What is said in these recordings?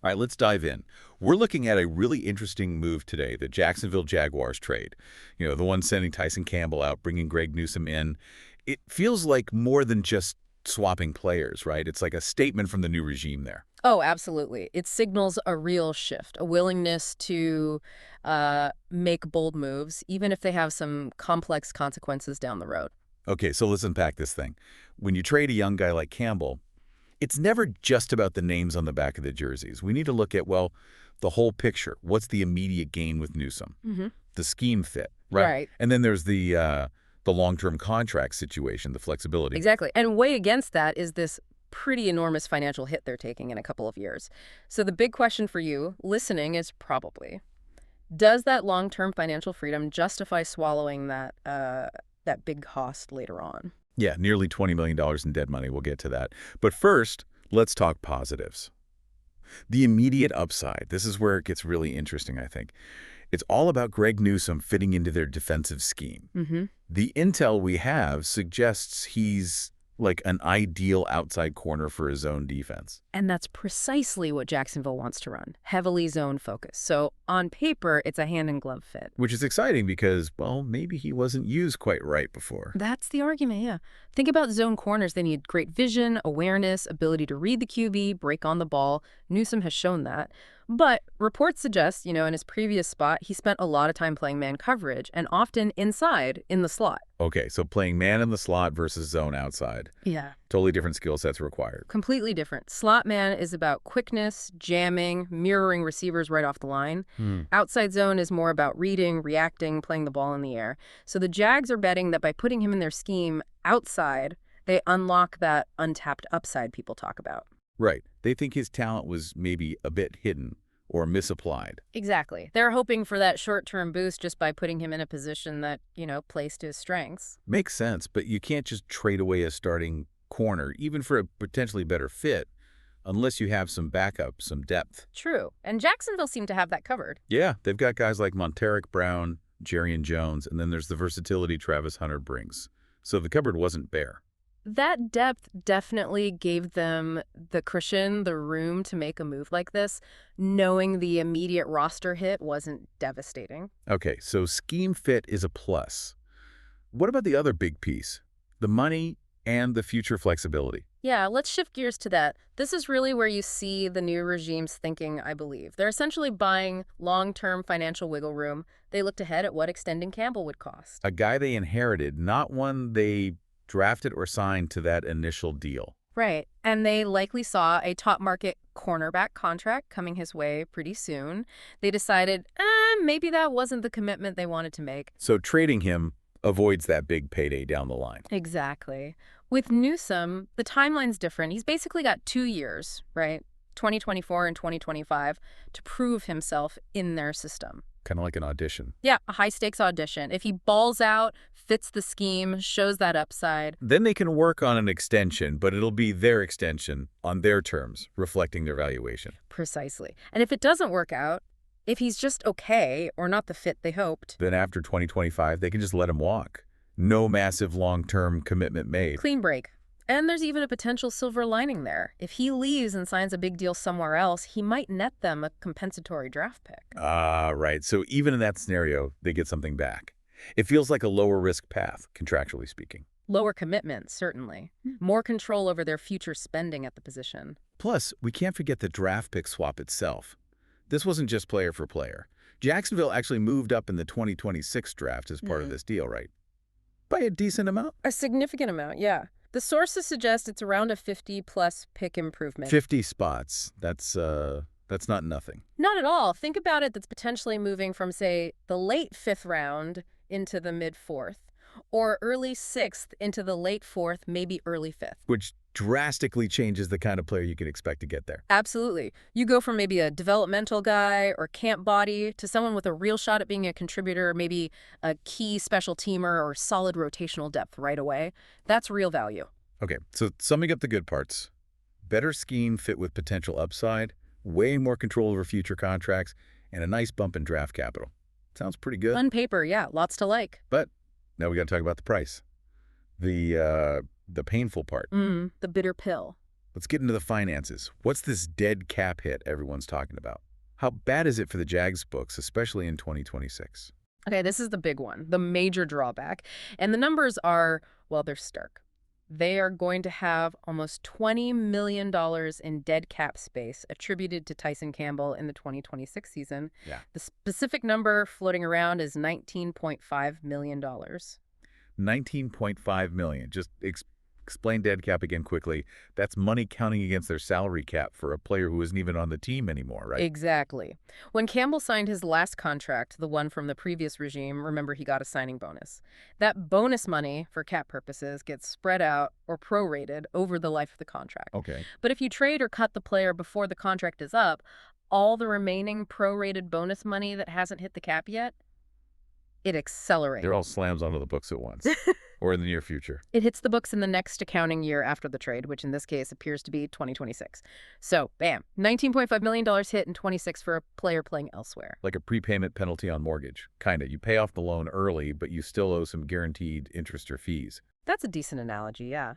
All right, let's dive in. We're looking at a really interesting move today, the Jacksonville Jaguars trade. The one sending Tyson Campbell out, bringing Greg Newsome in. It feels like more than just swapping players, right? It's like a statement from the new regime there. Oh, absolutely. It signals a real shift, a willingness to make bold moves, even if they have some complex consequences down the road. Okay, so let's unpack this thing. When you trade a young guy like Campbell, it's never just about the names on the back of the jerseys. We need to look at, well, the whole picture. What's the immediate gain with Newsome? Hmm. The scheme fit, right? Right. And then there's the long-term contract situation, the flexibility. Exactly. And way against that is this pretty enormous financial hit they're taking in a couple of years. So the big question for you listening is probably, does that long-term financial freedom justify swallowing that big cost later on? Yeah, nearly $20 million in dead money. We'll get to that. But first, let's talk positives. The immediate upside. This is where it gets really interesting, I think. It's all about Greg Newsome fitting into their defensive scheme. Mm-hmm. The intel we have suggests he's like an ideal outside corner for his own defense. And that's precisely what Jacksonville wants to run, heavily zone focused. So on paper, it's a hand-in-glove fit. Which is exciting because, well, maybe he wasn't used quite right before. That's the argument, yeah. Think about zone corners. They need great vision, awareness, ability to read the QB, break on the ball. Newsome has shown that. But reports suggest, in his previous spot, he spent a lot of time playing man coverage and often inside in the slot. Okay, so playing man in the slot versus zone outside. Yeah. Totally different skill sets required. Completely different. Slot man is about quickness, jamming, mirroring receivers right off the line. Outside zone is more about reading, reacting, playing the ball in the air. So the Jags are betting that by putting him in their scheme outside, they unlock that untapped upside people talk about. Right. They think his talent was maybe a bit hidden or misapplied. Exactly. They're hoping for that short-term boost just by putting him in a position that, plays to his strengths. Makes sense, but you can't just trade away a starting corner, even for a potentially better fit, unless you have some backup, some depth. True. And Jacksonville seemed to have that covered. Yeah, they've got guys like Monteric Brown, Jerrion Jones, and then there's the versatility Travis Hunter brings. So the cupboard wasn't bare. That depth definitely gave them the cushion, the room to make a move like this, knowing the immediate roster hit wasn't devastating. Okay, so scheme fit is a plus. What about the other big piece? The money and the future flexibility. Yeah, let's shift gears to that. This is really where you see the new regime's thinking, I believe. They're essentially buying long-term financial wiggle room. They looked ahead at what extending Campbell would cost. A guy they inherited, not one they drafted or signed to that initial deal. Right. And they likely saw a top market cornerback contract coming his way pretty soon. They decided, maybe that wasn't the commitment they wanted to make. So trading him avoids that big payday down the line. Exactly. With Newsome, the timeline's different. He's basically got 2 years, right? 2024 and 2025 to prove himself in their system. Kind of like an audition. Yeah, a high-stakes audition. If he balls out, fits the scheme, shows that upside. Then they can work on an extension, but it'll be their extension on their terms, reflecting their valuation. Precisely. And if it doesn't work out, if he's just okay or not the fit they hoped, Then after 2025, they can just let him walk. No massive long-term commitment made. clean break. And there's even a potential silver lining there. If he leaves and signs a big deal somewhere else, he might net them a compensatory draft pick. Ah, right. So even in that scenario, they get something back. It feels like a lower risk path, contractually speaking. Lower commitment, certainly. More control over their future spending at the position. Plus, we can't forget the draft pick swap itself. This wasn't just player for player. Jacksonville actually moved up in the 2026 draft as part of this deal, right? By a decent amount. A significant amount, yeah. The sources suggest it's around a 50-plus pick improvement. 50 spots. That's not nothing. Not at all. Think about it, that's potentially moving from, say, the late 5th round into the mid-4th, or early 6th into the late 4th, maybe early 5th. Which drastically changes the kind of player you can expect to get there. Absolutely. You go from maybe a developmental guy or camp body to someone with a real shot at being a contributor, maybe a key special teamer or solid rotational depth right away. That's real value. Okay, so summing up the good parts. Better scheme fit with potential upside, way more control over future contracts, and a nice bump in draft capital. Sounds pretty good. On paper, yeah, lots to like. But now we got to talk about the price. The painful part. The bitter pill. Let's get into the finances. What's this dead cap hit everyone's talking about? How bad is it for the Jags books, especially in 2026? Okay, this is the big one, the major drawback. And the numbers are, well, they're stark. They are going to have almost $20 million in dead cap space attributed to Tyson Campbell in the 2026 season. Yeah. The specific number floating around is $19.5 million. $19.5 million. Just explain dead cap again quickly. That's money counting against their salary cap for a player who isn't even on the team anymore, right? Exactly. When Campbell signed his last contract, the one from the previous regime, remember he got a signing bonus. That bonus money, for cap purposes, gets spread out or prorated over the life of the contract. Okay. But if you trade or cut the player before the contract is up, all the remaining prorated bonus money that hasn't hit the cap yet, it accelerates. They're all slams onto the books at once, or in the near future. It hits the books in the next accounting year after the trade, which in this case appears to be 2026. So, bam, $19.5 million hit in 26 for a player playing elsewhere. Like a prepayment penalty on mortgage. Kind of. You pay off the loan early, but you still owe some guaranteed interest or fees. That's a decent analogy, yeah.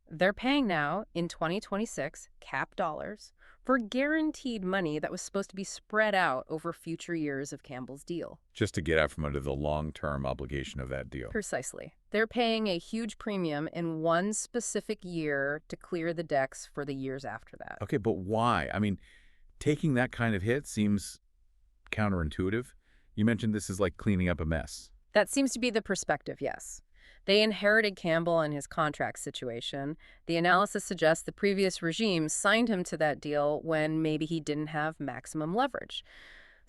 They're paying now, in 2026, cap dollars, for guaranteed money that was supposed to be spread out over future years of Campbell's deal. Just to get out from under the long-term obligation of that deal. Precisely. They're paying a huge premium in one specific year to clear the decks for the years after that. Okay, but why? I mean, taking that kind of hit seems counterintuitive. You mentioned this is like cleaning up a mess. That seems to be the perspective, yes. They inherited Campbell and his contract situation. The analysis suggests the previous regime signed him to that deal when maybe he didn't have maximum leverage.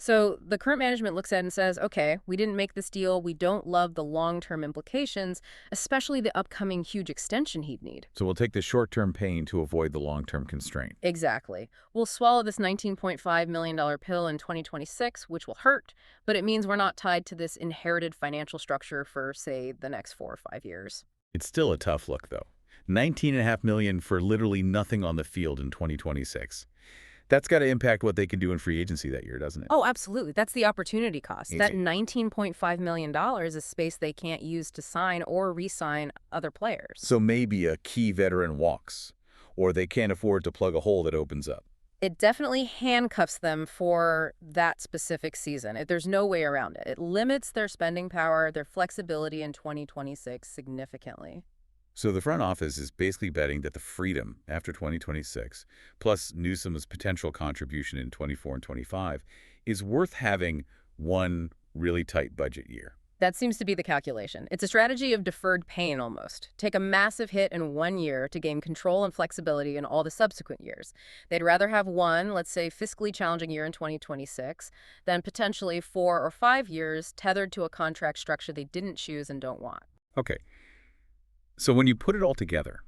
So the current management looks at it and says, okay, we didn't make this deal. We don't love the long-term implications, especially the upcoming huge extension he'd need. So we'll take the short-term pain to avoid the long-term constraint. Exactly. We'll swallow this $19.5 million pill in 2026, which will hurt, but it means we're not tied to this inherited financial structure for, say, the next 4 or 5 years. It's still a tough look, though. $19.5 million for literally nothing on the field in 2026. That's got to impact what they can do in free agency that year, doesn't it? Oh, absolutely. That's the opportunity cost. Easy. That $19.5 million is space they can't use to sign or re-sign other players. So maybe a key veteran walks, or they can't afford to plug a hole that opens up. It definitely handcuffs them for that specific season. There's no way around it. It limits their spending power, their flexibility in 2026 significantly. So the front office is basically betting that the freedom after 2026, plus Newsom's potential contribution in 24 and 25, is worth having one really tight budget year. That seems to be the calculation. It's a strategy of deferred pain almost. Take a massive hit in 1 year to gain control and flexibility in all the subsequent years. They'd rather have one, let's say, fiscally challenging year in 2026 than potentially 4 or 5 years tethered to a contract structure they didn't choose and don't want. Okay. So when you put it all together,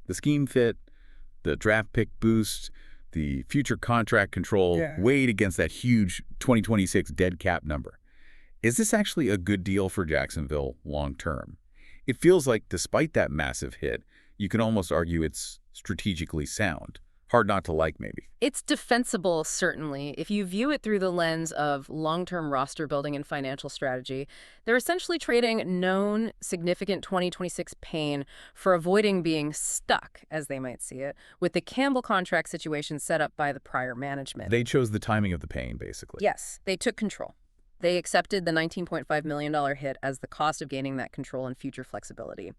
the scheme fit, the draft pick boost, the future contract control weighed against that huge 2026 dead cap number. Is this actually a good deal for Jacksonville long term? It feels like despite that massive hit, you can almost argue it's strategically sound. Hard not to like, maybe. It's defensible, certainly. If you view it through the lens of long-term roster building and financial strategy, they're essentially trading known, significant 2026 pain for avoiding being stuck, as they might see it, with the Campbell contract situation set up by the prior management. They chose the timing of the pain, basically. Yes, they took control. They accepted the $19.5 million hit as the cost of gaining that control and future flexibility.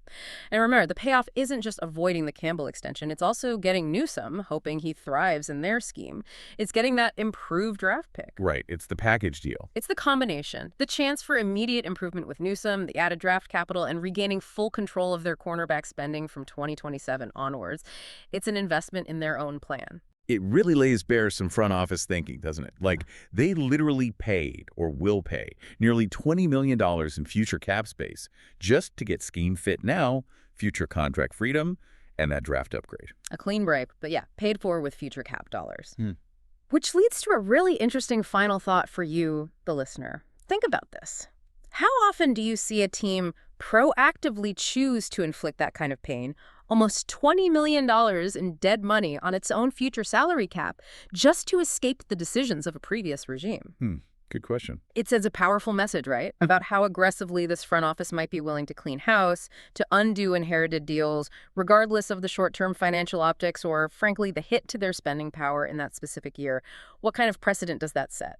And remember, the payoff isn't just avoiding the Campbell extension. It's also getting Newsom, hoping he thrives in their scheme. It's getting that improved draft pick. Right. It's the package deal. It's the combination. The chance for immediate improvement with Newsom, the added draft capital, and regaining full control of their cornerback spending from 2027 onwards. It's an investment in their own plan. It really lays bare some front office thinking, doesn't it? Like, they literally paid, or will pay, nearly $20 million in future cap space just to get scheme fit now, future contract freedom, and that draft upgrade. A clean break, but yeah, paid for with future cap dollars. Which leads to a really interesting final thought for you, the listener. Think about this. How often do you see a team proactively choose to inflict that kind of pain, almost $20 million in dead money on its own future salary cap, just to escape the decisions of a previous regime? Good question. It sends a powerful message, right? About how aggressively this front office might be willing to clean house, to undo inherited deals, regardless of the short-term financial optics or, frankly, the hit to their spending power in that specific year. What kind of precedent does that set?